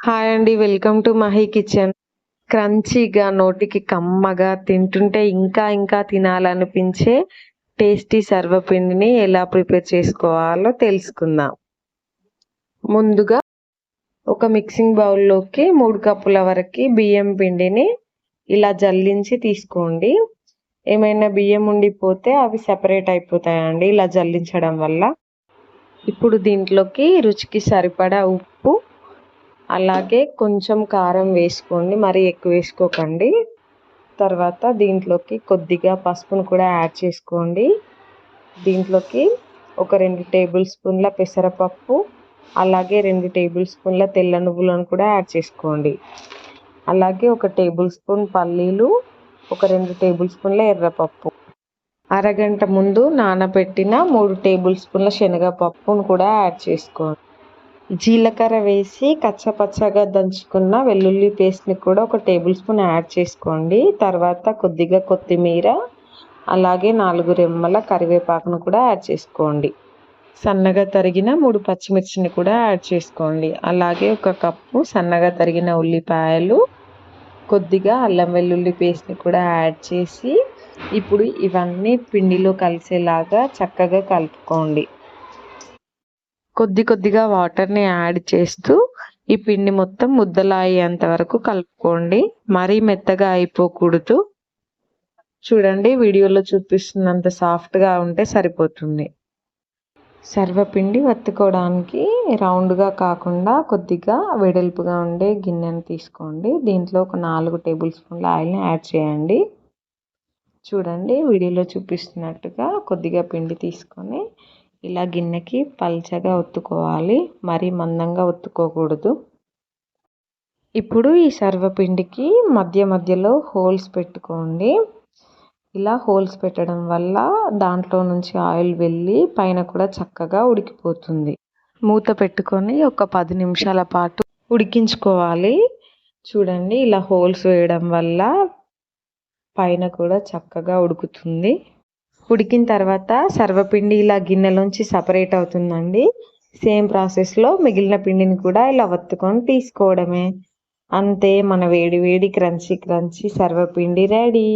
Hi అండి, welcome to Mahi kitchen. క్రంచీగా, నోటికి కమ్మగా, తింటుంటే ఇంకా ఇంకా తినాలనిపించే టేస్టీ సర్వపిండిని ఎలా ప్రిపేర్ చేసుకోవాలో తెలుసుకుందాం. ముందుగా ఒక మిక్సింగ్ బౌల్లోకి 3 కప్పుల వరకు బియ్యం పిండిని ఇలా జల్లించి తీసుకోండి. ఏమైనా బియ్యం ఉండిపోతే అవి సెపరేట్ అయిపోతాయండి ఇలా జల్లించడం వల్ల. ఇప్పుడు దీంట్లోకి రుచికి సరిపడా ఉప్పు, అలాగే కొంచెం కారం వేసుకోండి, మరీ ఎక్కువ వేసుకోకండి. తర్వాత దీంట్లోకి కొద్దిగా పసుపును కూడా యాడ్ చేసుకోండి. దీంట్లోకి ఒక 2 టేబుల్ స్పూన్ల పెసరపప్పు, అలాగే 2 టేబుల్ స్పూన్ల తెల్ల నువ్వులను కూడా యాడ్ చేసుకోండి. అలాగే ఒక టేబుల్ స్పూన్ పల్లీలు, ఒక 2 టేబుల్ స్పూన్ల ఎర్రపప్పు, అరగంట ముందు నానబెట్టిన 3 టేబుల్ స్పూన్ల శనగపప్పును కూడా యాడ్ చేసుకోండి. జీలకర్ర వేసి కచ్చపచ్చగా దంచుకున్న వెల్లుల్లి పేస్ట్ని కూడా ఒక టేబుల్ స్పూన్ యాడ్ చేసుకోండి. తర్వాత కొద్దిగా కొత్తిమీర, అలాగే 4 రెమ్మల కరివేపాకును కూడా యాడ్ చేసుకోండి. సన్నగా తరిగిన 3 పచ్చిమిర్చిని కూడా యాడ్ చేసుకోండి. అలాగే 1 కప్పు సన్నగా తరిగిన ఉల్లిపాయలు, కొద్దిగా అల్లం వెల్లుల్లి పేస్ట్ని కూడా యాడ్ చేసి ఇప్పుడు ఇవన్నీ పిండిలో కలిసేలాగా చక్కగా కలుపుకోండి. కొద్దిగా వాటర్ని యాడ్ చేస్తూ ఈ పిండి మొత్తం ముద్దలా అయ్యేంత వరకు కలుపుకోండి. మరీ మెత్తగా అయిపోకూడదు. చూడండి, వీడియోలో చూపిస్తున్నంత సాఫ్ట్గా ఉంటే సరిపోతుంది. సర్వపిండి వత్తుకోవడానికి రౌండ్గా కాకుండా కొద్దిగా వెడల్పుగా ఉండే గిన్నెను తీసుకోండి. దీంట్లో ఒక 4 టేబుల్ స్పూన్ల ఆయిల్ని యాడ్ చేయండి. చూడండి, వీడియోలో చూపిస్తున్నట్టుగా కొద్దిగా పిండి తీసుకొని ఇలా గిన్నెకి పల్చగా ఒత్తుకోవాలి, మరీ మందంగా ఒత్తుకోకూడదు. ఇప్పుడు ఈ సర్వపిండికి మధ్యలో హోల్స్ పెట్టుకోండి. ఇలా హోల్స్ పెట్టడం వల్ల దాంట్లో నుంచి ఆయిల్ వెళ్ళి పైన కూడా చక్కగా ఉడికిపోతుంది. మూత పెట్టుకొని ఒక 10 నిమిషాల పాటు ఉడికించుకోవాలి. చూడండి, ఇలా హోల్స్ వేయడం వల్ల పైన కూడా చక్కగా ఉడుకుతుంది. ఉడికిన తర్వాత సర్వపిండి ఇలా గిన్నెలోంచి సపరేట్ అవుతుందండి. సేమ్ ప్రాసెస్లో మిగిలిన పిండిని కూడా ఇలా వత్తుకొని తీసుకోవడమే. అంతే, మన వేడి వేడి క్రంచీ సర్వపిండి రెడీ.